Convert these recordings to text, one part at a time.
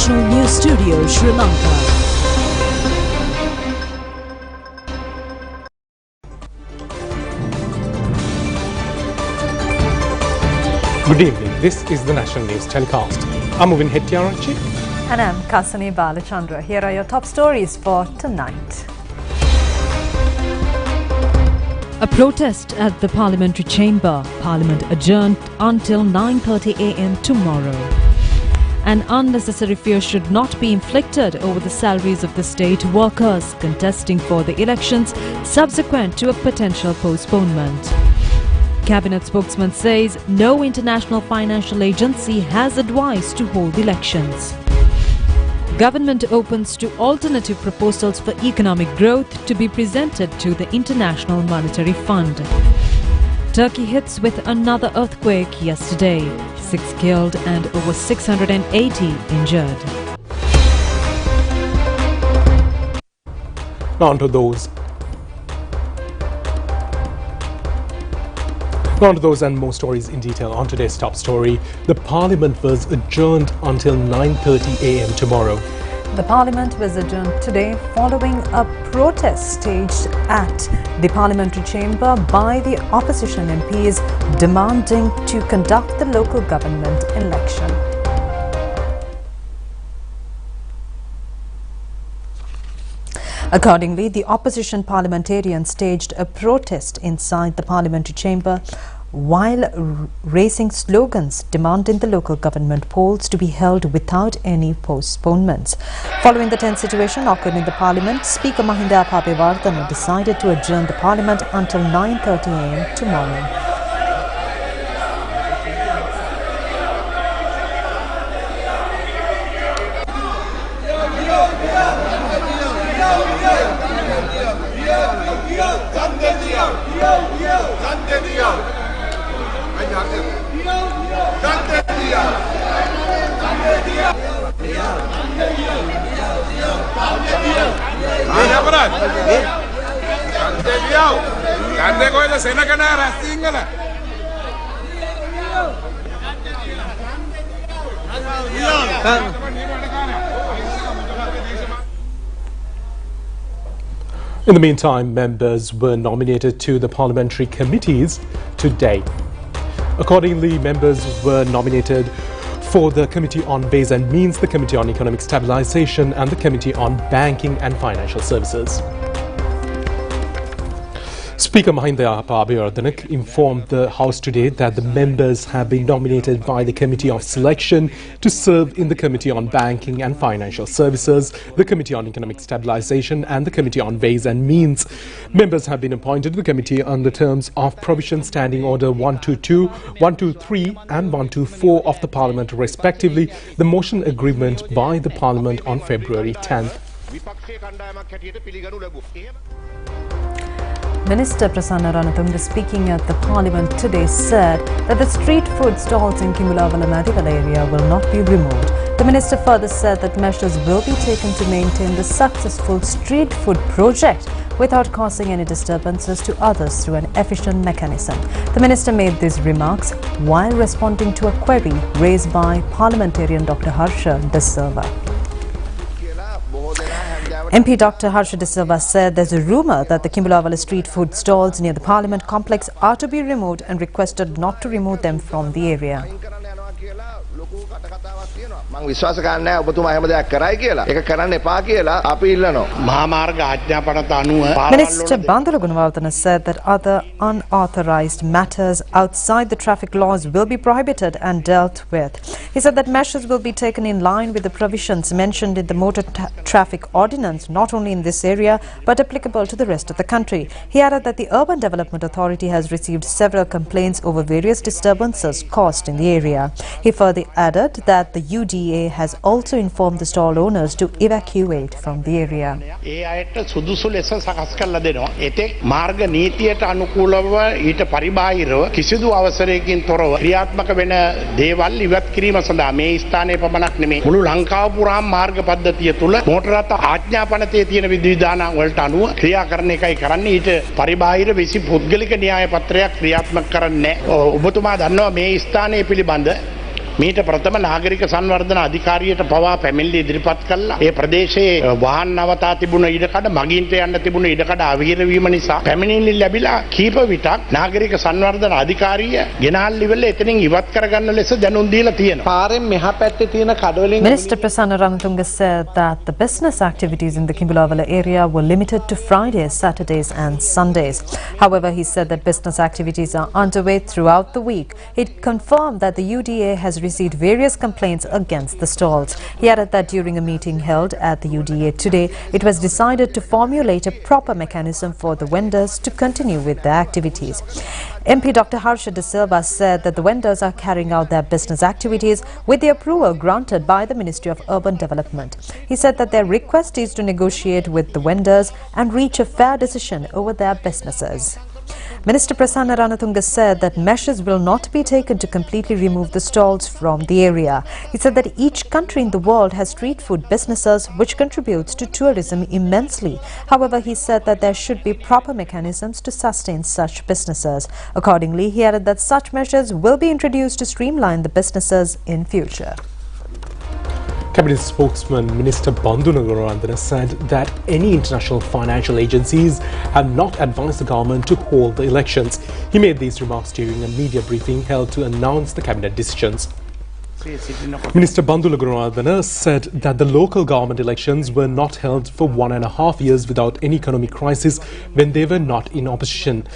National News Studio, Sri Lanka. Good evening. This is the National News Telecast. I'm Movin Hettiarachchi. And I'm Kasani Balachandra. Here are your top stories for tonight. A protest at the Parliamentary Chamber. Parliament adjourned until 9:30 a.m. tomorrow. An unnecessary fear should not be inflicted over the salaries of the state workers contesting for the elections subsequent to a potential postponement. Cabinet spokesman says no international financial agency has advised to hold elections. Government opens to alternative proposals for economic growth to be presented to the International Monetary Fund. Turkey hits with another earthquake yesterday. 6 killed and over 680 injured. On to those and more stories in detail on today's top story. The Parliament was adjourned until 9:30 a.m. tomorrow. The Parliament was adjourned today following a protest staged at the Parliamentary Chamber by the opposition MPs demanding to conduct the local government election. Accordingly, the opposition parliamentarians staged a protest inside the Parliamentary Chamber while raising slogans demanding the local government polls to be held without any postponements. Following the tense situation occurred in the Parliament, Speaker Mahinda Apabewardana decided to adjourn the Parliament until 9:30 a.m. tomorrow. In the meantime, members were nominated to the parliamentary committees today. Accordingly, members were nominated for the Committee on Ways and Means, the Committee on Economic Stabilisation and the Committee on Banking and Financial Services. Speaker Mahinda Apabewardana informed the House today that the members have been nominated by the Committee of Selection to serve in the Committee on Banking and Financial Services, the Committee on Economic Stabilisation and the Committee on Ways and Means. Members have been appointed to the committee on the terms of Provision Standing Order 122, 123 and 124 of the Parliament respectively, the motion agreement by the Parliament on February 10th. Minister Prasanna Ranatungam, speaking at the Parliament today, said that the street food stalls in Kimbulavala Nadivala area will not be removed. The minister further said that measures will be taken to maintain the successful street food project without causing any disturbances to others through an efficient mechanism. The minister made these remarks while responding to a query raised by parliamentarian Dr. Harsha De Silva. MP Dr. Harsha De Silva said there's a rumour that the Kimbulavala street food stalls near the Parliament complex are to be removed and requested not to remove them from the area. Minister Bandara Gunawardena said that other unauthorised matters outside the traffic laws will be prohibited and dealt with. He said that measures will be taken in line with the provisions mentioned in the Motor Traffic Ordinance, not only in this area but applicable to the rest of the country. He added that the Urban Development Authority has received several complaints over various disturbances caused in the area. He further added that the UDA has also informed the stall owners to evacuate from the area. මාර්ග නීතියට අනුකූලව ඊට පරිබාහිරව කිසිදු අවසරයකින් තොරව ක්‍රියාත්මක වෙන දේවල් ඉවත් කිරීම සඳහා මේ ස්ථානයේ පමණක් නෙමෙයි මුළු ලංකාව පුරාම මාර්ග පද්ධතිය තුල මෝටර රථ ආඥාපනතේ තියෙන විධිවිධාන වලට අනුව ක්‍රියා කරන එකයි කරන්නේ. ඊට පරිබාහිර විසි පුද්ගලික න්‍යාය පත්‍රයක් ක්‍රියාත්මක කරන්නේ නැහැ. ඔබතුමා දන්නවා මේ ස්ථානයේ පිළිබඳ මීට ප්‍රථම නාගරික සංවර්ධන අධිකාරියට පවා පැමිණිලි ඉදිරිපත් කළා. ඒ ප්‍රදේශයේ වාහන නවතා තිබුණ ඉඩකඩ මගින්ට යන්න තිබුණ ඉඩකඩ අවහිර වීම නිසා පැමිණිලි ලැබිලා කීප විටක් නාගරික සංවර්ධන අධිකාරිය ගෙනාල් ඉවල එතනින් ඉවත් කරගන්න ලෙස දැනුම් දීලා තියෙනවා. පාරෙන් මෙහා පැත්තේ තියෙන කඩවලින් Minister Prasanna Ranatunga said that the business activities in the Kimbulavala area were limited to Fridays, Saturdays and Sundays. However, he said that business activities are underway throughout the week. It confirmed that the UDA has received various complaints against the stalls. He added that during a meeting held at the UDA today, it was decided to formulate a proper mechanism for the vendors to continue with their activities. MP Dr. Harsha De Silva said that the vendors are carrying out their business activities with the approval granted by the Ministry of Urban Development. He said that their request is to negotiate with the vendors and reach a fair decision over their businesses. Minister Prasanna Ranatunga said that measures will not be taken to completely remove the stalls from the area. He said that each country in the world has street food businesses which contributes to tourism immensely. However, he said that there should be proper mechanisms to sustain such businesses. Accordingly, he added that such measures will be introduced to streamline the businesses in future. Cabinet spokesman Minister Bandhu Nagaranthana said that any international financial agencies have not advised the government to hold the elections. He made these remarks during a media briefing held to announce the cabinet decisions. Minister Bandhu Nagaranthana said that the local government elections were not held for 1.5 years without any economic crisis when they were not in opposition.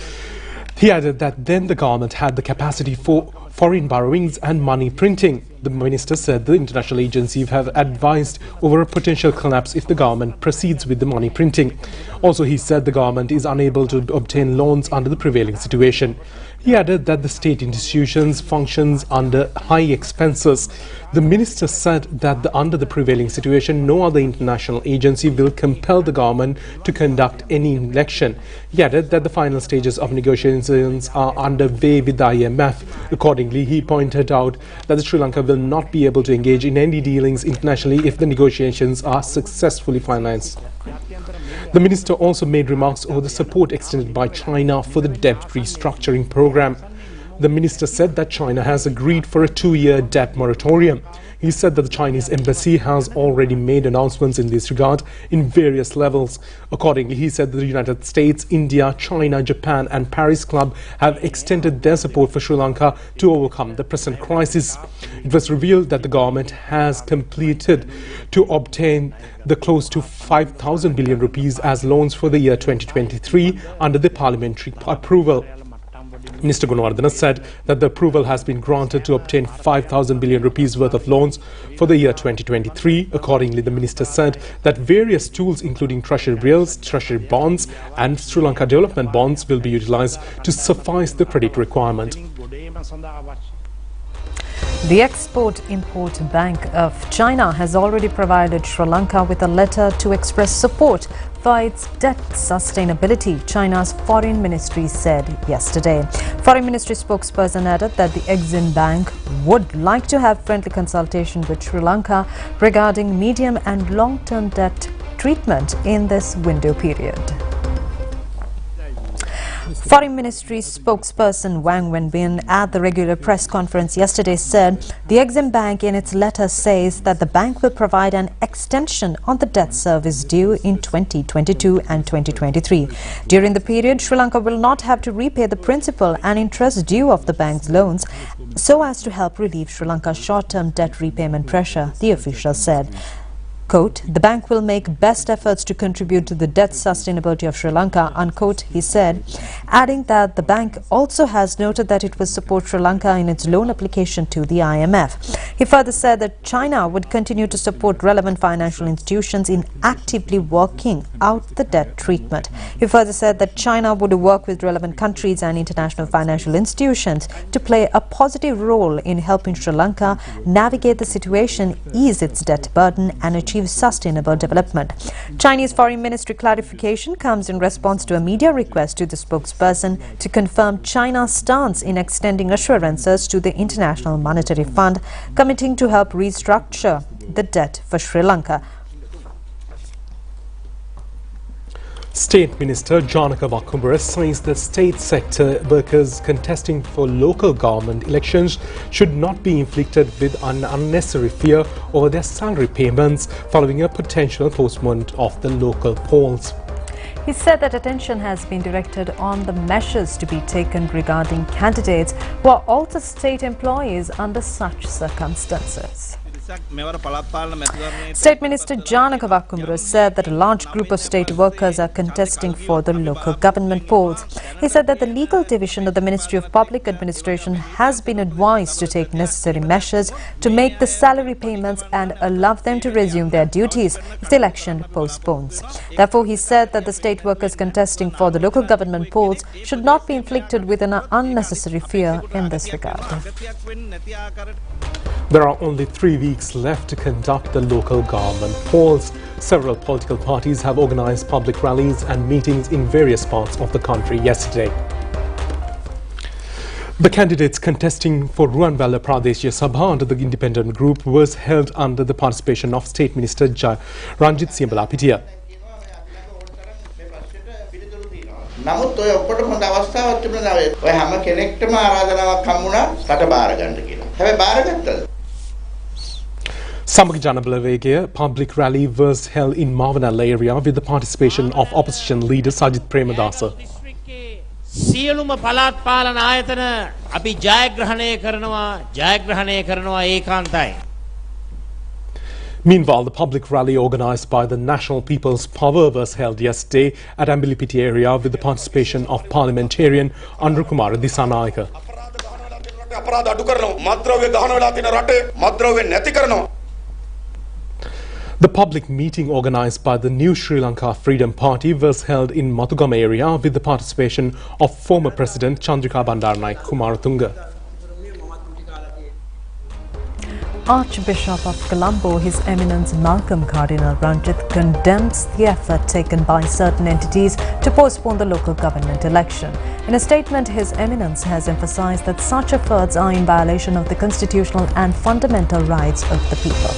He added that then the government had the capacity for foreign borrowings and money printing. The minister said the international agencies have advised over a potential collapse if the government proceeds with the money printing. Also, he said the government is unable to obtain loans under the prevailing situation. He added that the state institutions functions under high expenses. The minister said that under the prevailing situation, no other international agency will compel the government to conduct any election. He added that the final stages of negotiations are underway with the IMF. Accordingly, he pointed out that Sri Lanka will not be able to engage in any dealings internationally if the negotiations are successfully finalized. The minister also made remarks over the support extended by China for the debt restructuring program. The minister said that China has agreed for a 2-year debt moratorium. He said that the Chinese embassy has already made announcements in this regard in various levels. Accordingly, he said that the United States, India, China, Japan and Paris Club have extended their support for Sri Lanka to overcome the present crisis. It was revealed that the government has completed to obtain the close to 5,000 billion rupees as loans for the year 2023 under the parliamentary approval. Minister Gunawardena said that the approval has been granted to obtain 5,000 billion rupees worth of loans for the year 2023. Accordingly, the minister said that various tools including treasury bills, treasury bonds and Sri Lanka development bonds will be utilized to suffice the credit requirement. The Export-Import Bank of China has already provided Sri Lanka with a letter to express support for its debt sustainability, China's Foreign Ministry said yesterday. Foreign Ministry spokesperson added that the Exim Bank would like to have friendly consultation with Sri Lanka regarding medium and long-term debt treatment in this window period. Foreign Ministry spokesperson Wang Wenbin at the regular press conference yesterday said the Exim Bank in its letter says that the bank will provide an extension on the debt service due in 2022 and 2023. During the period, Sri Lanka will not have to repay the principal and interest due of the bank's loans so as to help relieve Sri Lanka's short-term debt repayment pressure, the official said. Quote, the bank will make best efforts to contribute to the debt sustainability of Sri Lanka, unquote, he said, adding that the bank also has noted that it will support Sri Lanka in its loan application to the IMF. He further said that China would continue to support relevant financial institutions in actively working out the debt treatment. He further said that China would work with relevant countries and international financial institutions to play a positive role in helping Sri Lanka navigate the situation, ease its debt burden and achieve sustainable development. Chinese Foreign Ministry clarification comes in response to a media request to the spokesperson to confirm China's stance in extending assurances to the International Monetary Fund, committing to help restructure the debt for Sri Lanka. State Minister Janaka Vakumbara says that state sector workers contesting for local government elections should not be inflicted with an unnecessary fear over their salary payments following a potential postponement of the local polls. He said that attention has been directed on the measures to be taken regarding candidates who are also state employees under such circumstances. State Minister Janaka Vakumbara said that a large group of state workers are contesting for the local government polls. He said that the legal division of the Ministry of Public Administration has been advised to take necessary measures to make the salary payments and allow them to resume their duties if the election postpones. Therefore, he said that the state workers contesting for the local government polls should not be inflicted with an unnecessary fear in this regard. There are only 3 weeks left to conduct the local government polls. Several political parties have organized public rallies and meetings in various parts of the country yesterday. The candidates contesting for Ruanwala Pradeshya Sabha under the independent group was held under the participation of State Minister Ranjit Siambalapitiya. නමුත් ඔය ඔක්කොටම හොඳ අවස්ථාවක් තිබුණා ඔය හැම කෙනෙක්ටම ආරාධනාවක් හම්බුණා කට බාර ගන්න කියලා. හැබැයි බාරගත්තද? Samagga Janabalawegaya public rally was held in Mavanala area with the participation of opposition leader Sajith Premadasa. සියලුම පළාත් පාලන ආයතන අපි ජයග්‍රහණය කරනවා ඒකාන්තයි. Meanwhile, the public rally organised by the National People's Power was held yesterday at Ambilipiti area with the participation of Parliamentarian Anrukumara Disanayaka. The public meeting organised by the New Sri Lanka Freedom Party was held in Matugama area with the participation of former President Chandrika Bandaranaike Kumaratunga. Archbishop of Colombo, His Eminence Malcolm Cardinal Ranjith, condemns the effort taken by certain entities to postpone the local government election. In a statement, His Eminence has emphasized that such efforts are in violation of the constitutional and fundamental rights of the people.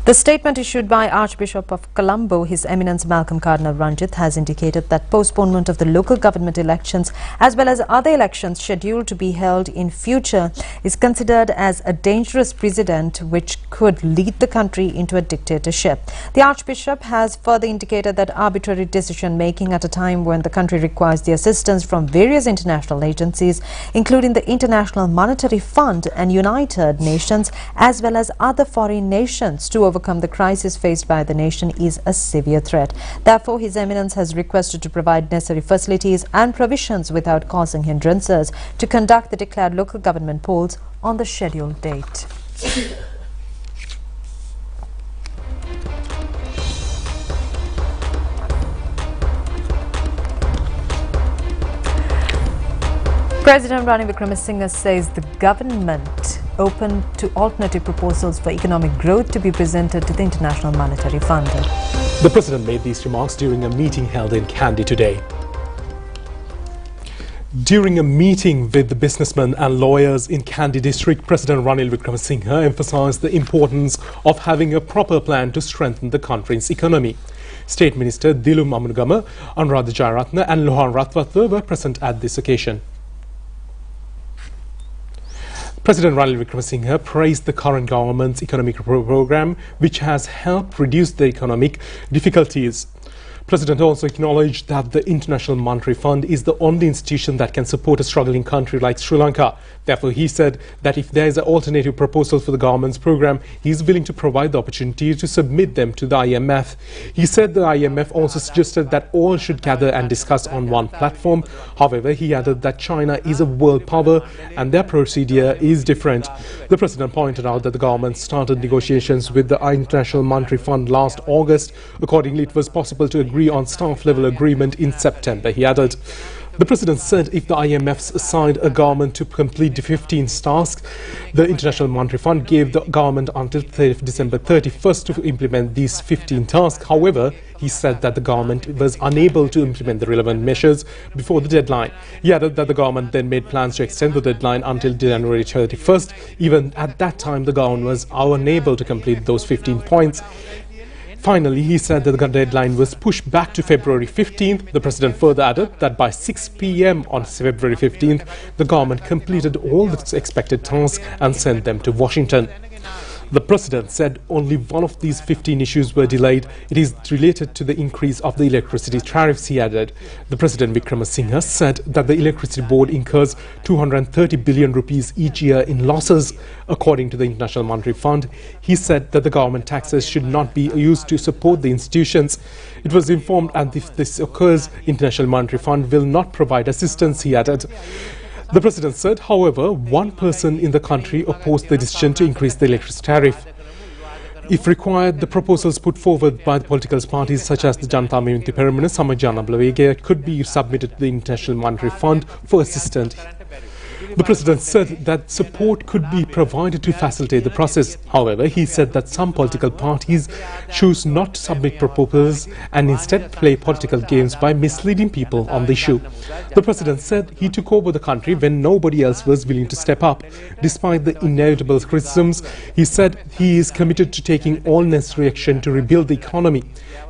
The statement issued by Archbishop of Colombo, His Eminence Malcolm Cardinal Ranjith, has indicated that postponement of the local government elections as well as other elections scheduled to be held in future is considered as a dangerous precedent which could lead the country into a dictatorship. The Archbishop has further indicated that arbitrary decision making at a time when the country requires the assistance from various international agencies, including the International Monetary Fund and United Nations as well as other foreign nations to overcome the crisis faced by the nation is a severe threat. Therefore, His Eminence has requested to provide necessary facilities and provisions without causing hindrances to conduct the declared local government polls on the scheduled date. President Ranil Wickremesinghe says the government open to alternative proposals for economic growth to be presented to the International Monetary Fund. The President made these remarks during a meeting held in Kandy today. During a meeting with the businessmen and lawyers in Kandy district, President Ranil Wickremesinghe emphasized the importance of having a proper plan to strengthen the country's economy. State Minister Dilum Amunugama, Anuradha Jayaratne and Lohan Ratwatwa were present at this occasion. President Ranil Wickremesinghe praised the current government's economic program, which has helped reduce the economic difficulties. President also acknowledged that the International Monetary Fund is the only institution that can support a struggling country like Sri Lanka. Therefore, he said that if there is an alternative proposal for the government's program, he is willing to provide the opportunity to submit them to the IMF. He said the IMF also suggested that all should gather and discuss on one platform. However, he added that China is a world power and their procedure is different. The President pointed out that the government started negotiations with the International Monetary Fund last August. Accordingly, it was possible to agree on staff-level agreement in September, he added. The President said if the IMF assigned a government to complete the 15 tasks, the International Monetary Fund gave the government until December 31st to implement these 15 tasks. However, he said that the government was unable to implement the relevant measures before the deadline. He added that the government then made plans to extend the deadline until January 31st. Even at that time, the government was unable to complete those 15 points. Finally, he said that the deadline was pushed back to February 15th. The president further added that by 6 p.m. on February 15th, the government completed all the expected tasks and sent them to Washington. The president said only one of these 15 issues were delayed. It is related to the increase of the electricity tariffs, he added. The President Wickremesinghe said that the electricity board incurs 230 billion rupees each year in losses, according to the International Monetary Fund. He said that the government taxes should not be used to support the institutions. It was informed that if this occurs, International Monetary Fund will not provide assistance, he added. The president said, however, one person in the country opposed the decision to increase the electricity tariff. If required, the proposals put forward by the political parties such as the Janata Vimukthi Peramuna Samajana Blavegaya could be submitted to the International Monetary Fund for assistance. The president said that support could be provided to facilitate the process. However, he said that some political parties choose not to submit proposals and instead play political games by misleading people on the issue. The president said he took over the country when nobody else was willing to step up. Despite the inevitable criticisms, he said he is committed to taking all necessary action to rebuild the economy.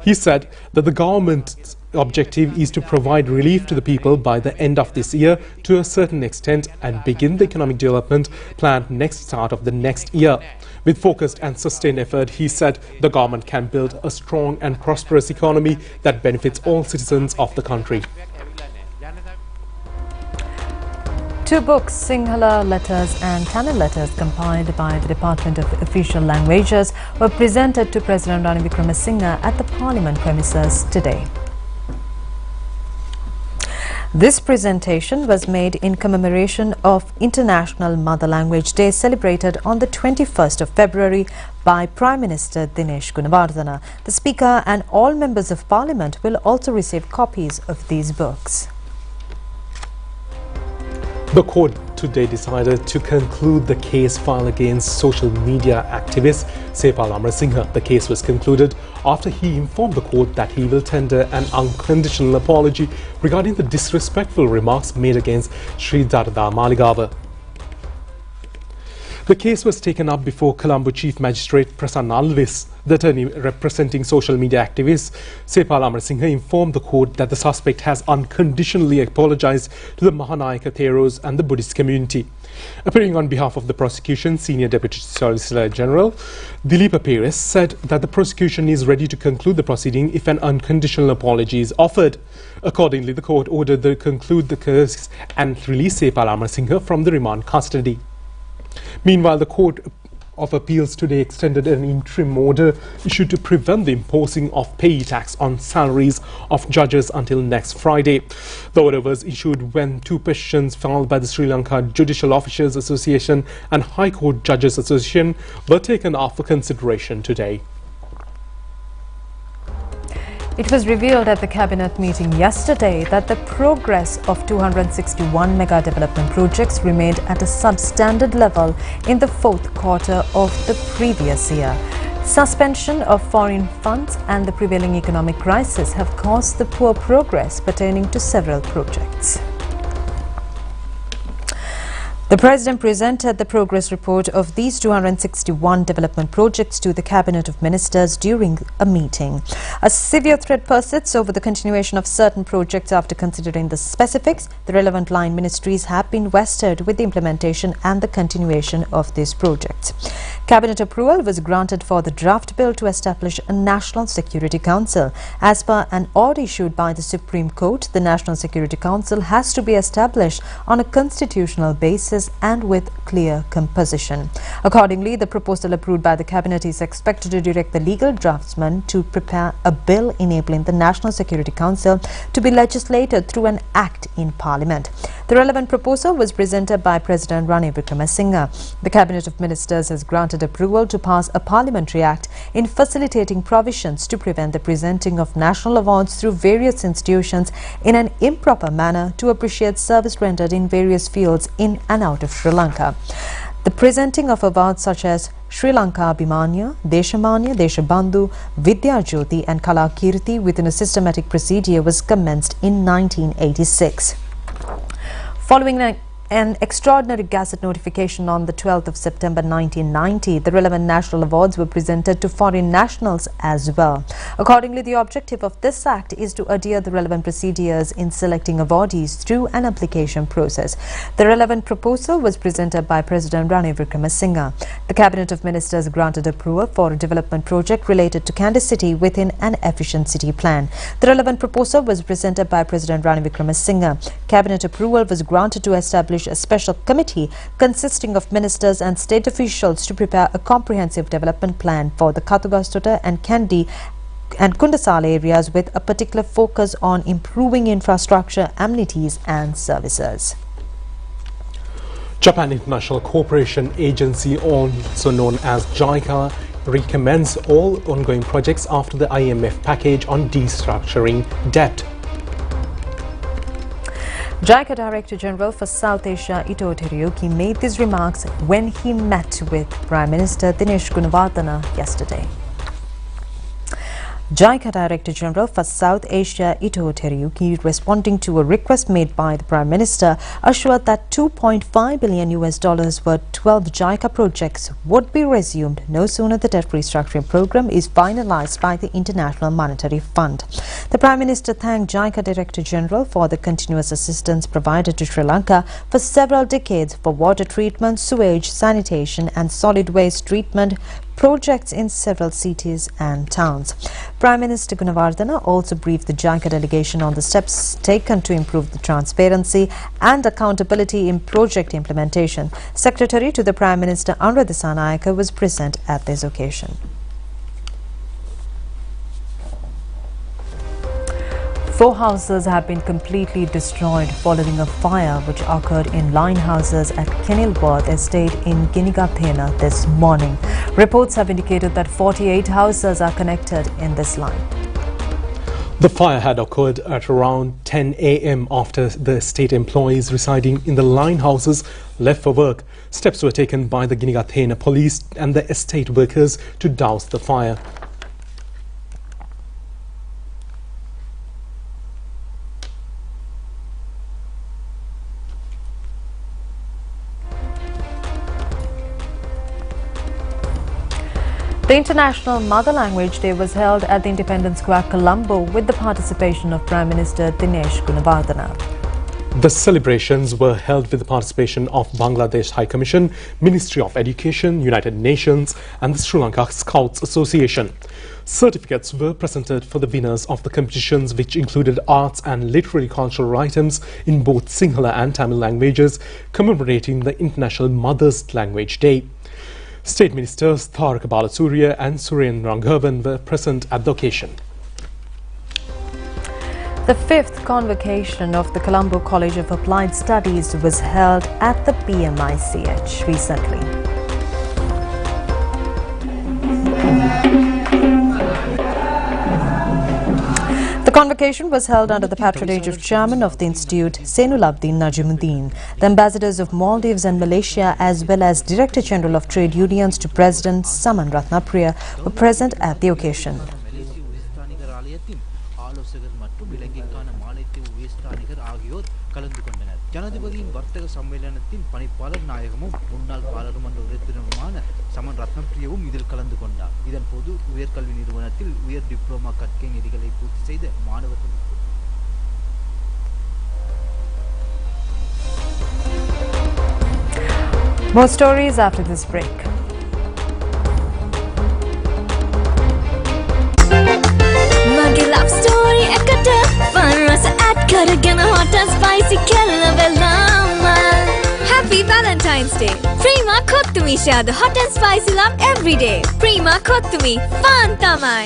He said that the government's objective is to provide relief to the people by the end of this year to a certain extent and begin the economic development plan next start of the next year. With focused and sustained effort, he said the government can build a strong and prosperous economy that benefits all citizens of the country. Two books, Sinhala letters and Tamil letters, compiled by the Department of Official Languages, were presented to President Ranil Wickremesinghe at the Parliament premises today. This presentation was made in commemoration of International Mother Language Day, celebrated on the 21st of February by Prime Minister Dinesh Gunawardena. The Speaker and all members of Parliament will also receive copies of these books. The court today decided to conclude the case filed against social media activist Sepal Amarasinghe. The case was concluded after he informed the court that he will tender an unconditional apology regarding the disrespectful remarks made against Sri Darada Maligawa. The case was taken up before Colombo Chief Magistrate Prasanna Alvis. The attorney representing social media activist Sepal Amarasinghe informed the court that the suspect has unconditionally apologized to the Mahanayaka Theros and the Buddhist community. Appearing on behalf of the prosecution, Senior Deputy Solicitor General Dileepa Peres said that the prosecution is ready to conclude the proceeding if an unconditional apology is offered. Accordingly, the court ordered to conclude the case and release Sepal Amarasinghe from the remand custody. Meanwhile, the Court of Appeals today extended an interim order issued to prevent the imposing of pay tax on salaries of judges until next Friday. The order was issued when two petitions filed by the Sri Lanka Judicial Officers Association and High Court Judges Association were taken up for consideration today. It was revealed at the Cabinet meeting yesterday that the progress of 261 mega development projects remained at a substandard level in the fourth quarter of the previous year. Suspension of foreign funds and the prevailing economic crisis have caused the poor progress pertaining to several projects. The President presented the progress report of these 261 development projects to the Cabinet of Ministers during a meeting. A severe threat persists over the continuation of certain projects. After considering the specifics, the relevant line ministries have been vested with the implementation and the continuation of these projects. Cabinet approval was granted for the draft bill to establish a National Security Council. As per an order issued by the Supreme Court, the National Security Council has to be established on a constitutional basis and with clear composition. Accordingly, the proposal approved by the Cabinet is expected to direct the legal draftsman to prepare a bill enabling the National Security Council to be legislated through an act in Parliament. The relevant proposal was presented by President Ranil Wickremesinghe. The Cabinet of Ministers has granted approval to pass a Parliamentary Act in facilitating provisions to prevent the presenting of national awards through various institutions in an improper manner to appreciate service rendered in various fields in and out of Sri Lanka. The presenting of awards such as Sri Lanka Abhimanya, Deshamanya, Deshabandhu, Vidya Jyoti and Kala Kirti within a systematic procedure was commenced in 1986. Following an extraordinary gazette notification on the 12th of September 1990, the relevant national awards were presented to foreign nationals as well. Accordingly, the objective of this act is to adhere the relevant procedures in selecting awardees through an application process. The relevant proposal was presented by President Ranil Wickremesinghe. The Cabinet of Ministers granted approval for a development project related to Kandy city within an efficient city plan. The relevant proposal was presented by President Ranil Wickremesinghe. Cabinet approval was granted to establish a special committee consisting of ministers and state officials to prepare a comprehensive development plan for the Kathugasthota and Kandy and Kundasala areas with a particular focus on improving infrastructure, amenities and services. Japan International Cooperation Agency, also known as JICA, recommends all ongoing projects after the IMF package on destructuring debt. JICA Director General for South Asia Ito Teruyuki made these remarks when he met with Prime Minister Dinesh Gunawardena yesterday. JICA Director General for South Asia Ito Teruyuki, responding to a request made by the Prime Minister, assured that $2.5 billion worth 12 JICA projects would be resumed no sooner the debt restructuring program is finalized by the International Monetary Fund. The Prime Minister thanked JICA Director General for the continuous assistance provided to Sri Lanka for several decades for water treatment, sewage, sanitation and solid waste treatment projects in several cities and towns. Prime Minister Gunawardena also briefed the JICA delegation on the steps taken to improve the transparency and accountability in project implementation. Secretary to the Prime Minister Anuradha Dissanayake was present at this occasion. 4 houses have been completely destroyed following a fire which occurred in line houses at Kenilworth Estate in Ginigathena this morning. Reports have indicated that 48 houses are connected in this line. The fire had occurred at around 10 a.m. after the estate employees residing in the line houses left for work. Steps were taken by the Ginigathena police and the estate workers to douse the fire. The International Mother Language Day was held at the Independence Square, Colombo, with the participation of Prime Minister Dinesh Gunawardena. The celebrations were held with the participation of Bangladesh High Commission, Ministry of Education, United Nations and the Sri Lanka Scouts Association. Certificates were presented for the winners of the competitions, which included arts and literary cultural items in both Sinhala and Tamil languages, commemorating the International Mother's Language Day. State Ministers Tharaka Balasuriya and Suren Ranghavan were present at the occasion. The 5th convocation of the Colombo College of Applied Studies was held at the PMICH recently. The convocation was held under the patronage of Chairman of the Institute, Senulabdin Najimuddin. The ambassadors of Maldives and Malaysia, as well as Director General of Trade Unions to President Saman Ratnapriya, were present at the occasion. ஜனாதிபதியின் வர்த்தக சம்மேளனத்தின் பணிப்பாளர் நாயகமும் முன்னாள் பாராளுமன்ற உறுப்பினருமான சமன் ரத்னப்பிரியவும் இதில் கலந்து கொண்டார். இதன் போது உயர்கல்வி நிறுவனத்தில் உயர் டிப்ளோமா கற்கை நெறிகளை பூர்த்தி செய்த மாணவர்கள். More stories after this break. Magi love story ekata farasa add karagena hot and spicy kella velama. Happy Valentine's Day. Prima kottumi share the hot and spicy love every day. Prima kottumi fun tamai.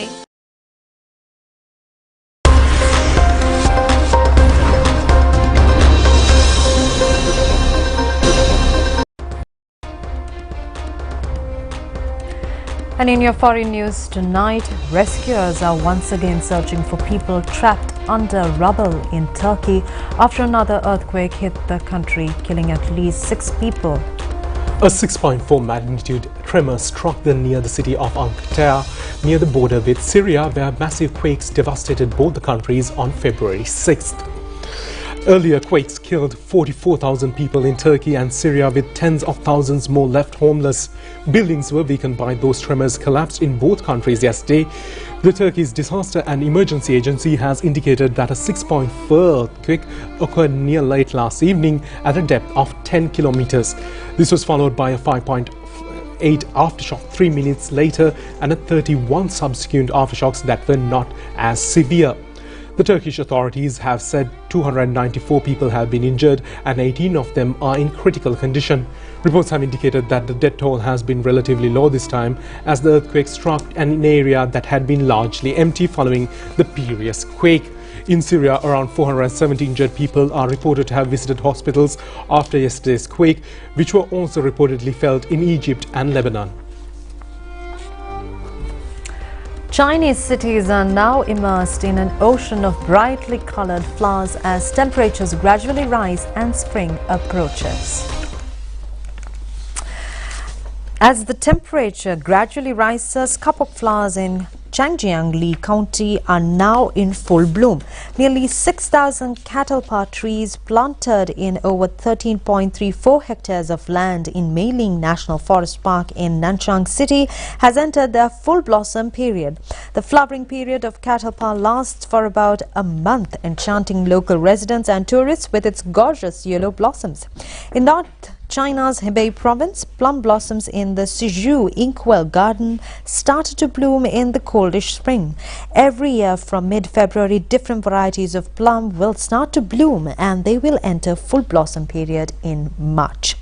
And in your foreign news tonight, rescuers are once again searching for people trapped under rubble in Turkey after another earthquake hit the country, killing at least 6 people. A 6.4 magnitude tremor struck near the city of Lanka, near the border with Syria, where massive quakes devastated both the countries on February 6th. Earlier quakes killed 44,000 people in Turkey and Syria, with tens of thousands more left homeless. Buildings were weakened by those tremors collapsed in both countries yesterday. The Turkey's Disaster and Emergency Agency has indicated that a 6.4 earthquake occurred near late last evening at a depth of 10 kilometers. This was followed by a 5.8 aftershock 3 minutes later and a 31 subsequent aftershocks that were not as severe. The Turkish authorities have said 294 people have been injured and 18 of them are in critical condition. Reports have indicated that the death toll has been relatively low this time, as the earthquake struck an area that had been largely empty following the previous quake. In Syria, around 470 injured people are reported to have visited hospitals after yesterday's quake, which were also reportedly felt in Egypt and Lebanon. Chinese cities are now immersed in an ocean of brightly colored flowers as temperatures gradually rise and spring approaches. As the temperature gradually rises, kapok flowers in Zhangjiang County are now in full bloom. Nearly 6,000 catalpa trees planted in over 13.34 hectares of land in Meiling National Forest Park in Nanchang City has entered their full blossom period. The flowering period of catalpa lasts for about a month, enchanting local residents and tourists with its gorgeous yellow blossoms. In North China's Hebei province, plum blossoms in the Suzhou Inkwell Garden started to bloom in the coldish spring. Every year from mid-February, different varieties of plum will start to bloom and they will enter full blossom period in March.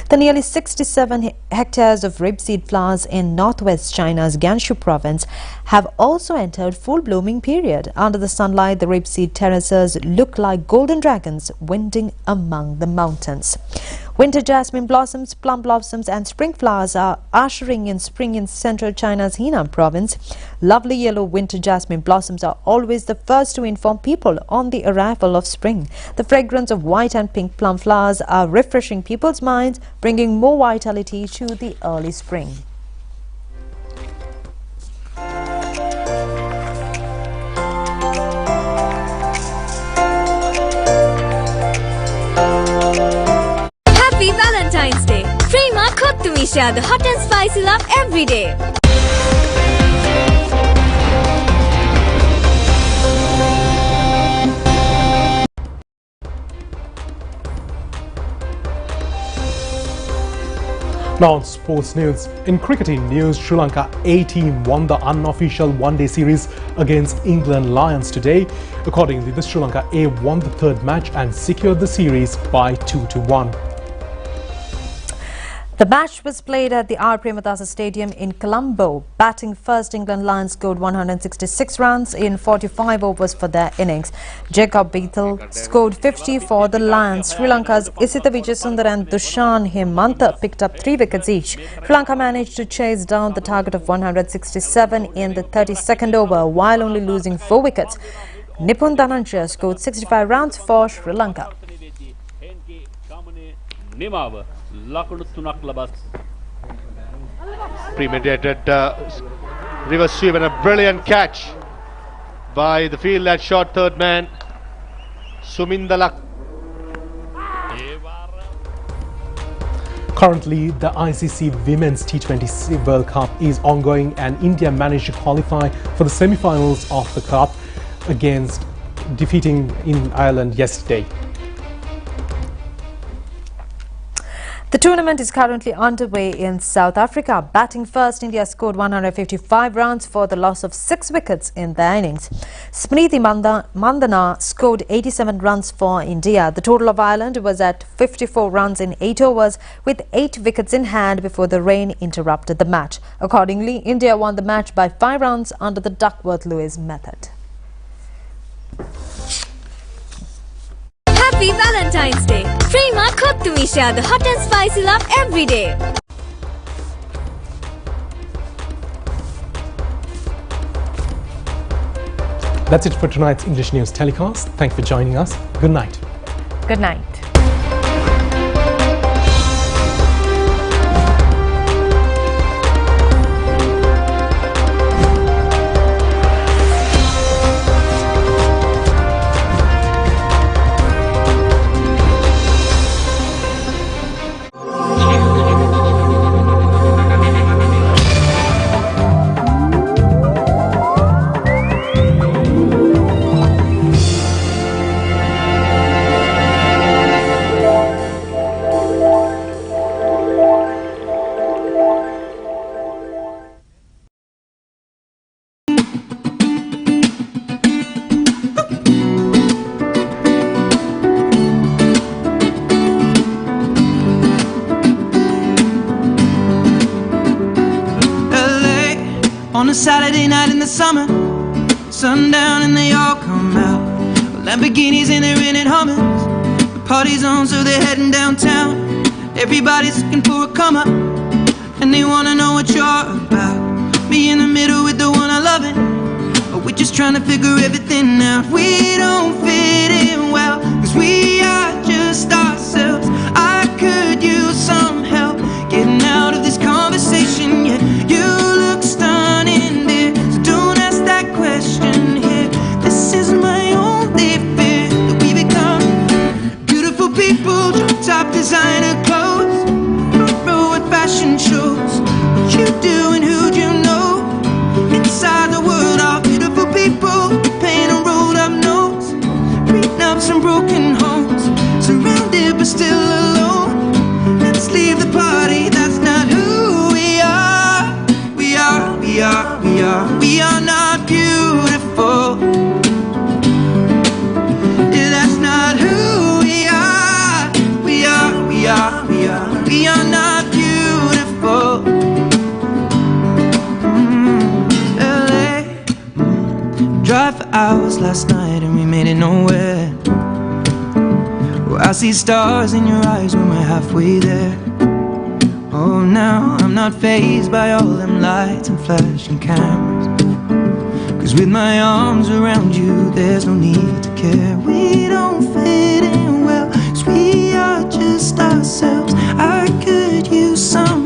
The nearly 67 hectares of rapeseed flowers in northwest China's Gansu province have also entered full blooming period. Under the sunlight, the rapeseed terraces look like golden dragons winding among the mountains. Winter jasmine blossoms, plum blossoms and spring flowers are ushering in spring in central China's Henan province. Lovely yellow winter jasmine blossoms are always the first to inform people on the arrival of spring. The fragrance of white and pink plum flowers are refreshing people's minds, bringing more vitality to the early spring. Happy Valentine's Day! Prima Kottumisha, the hot and spicy love every day. Now on sports news. In cricketing news, Sri Lanka A team won the unofficial one-day series against England Lions today. Accordingly, the Sri Lanka A won the third match and secured the series by 2-1. The match was played at the R. Premadasa Stadium in Colombo. Batting first, England Lions scored 166 runs in 45 overs for their innings. Jacob Beatle scored 50 for the Lions. Sri Lanka's Isitha Vijayasundar and Dushan Hemantha picked up 3 wickets each. Sri Lanka managed to chase down the target of 167 in the 32nd over while only losing 4 wickets. Nipun Dhananjaya scored 65 runs for Sri Lanka. Premeditated reverse sweep and a brilliant catch by the field at short third man Sumindalak. Currently, the ICC Women's T20 World Cup is ongoing and India managed to qualify for the semi-finals of the cup against defeating in Ireland yesterday. The tournament is currently underway in South Africa. Batting first, India scored 155 runs for the loss of 6 wickets in their innings. Smriti Mandana scored 87 runs for India. The total of Ireland was at 54 runs in 8 overs with 8 wickets in hand before the rain interrupted the match. Accordingly, India won the match by 5 runs under the Duckworth-Lewis method. Happy Valentine's Day! Prima Kottumisha, the hot and spicy love every day. That's it for tonight's English News telecast. Thank you for joining us. Good night. Good night. on a Saturday night in the summer. Sundown and they all come out. Lamborghinis and they're renting Hummers. The party's on, so they're heading downtown. Everybody's looking for a come up, and they wanna know what you're about. Me in the middle with the one I love it, but we're just trying to figure everything out. We don't fit in well, cause we are just ourselves. I could use some help getting out of this conversation. Yeah, you look stunning, dear, so don't ask that question here. This is my only fear, that we become beautiful people, top designer clothes, front row at fashion shows. What you do and who'd you know? Inside the world of beautiful people, paying a rolled up nose, beating up some broken homes, surrounded but still alone. Let's leave the party, that's not who we are. We are not beautiful. Yeah, that's not who we are. We are not beautiful. LA, drive for hours last night and we made it nowhere. Well, I see stars in your eyes when we're halfway there. Oh, now I'm not fazed by all them lights and flashing cameras, cause with my arms around you there's no need to care. We don't fit in well, cause we are just ourselves. I could use some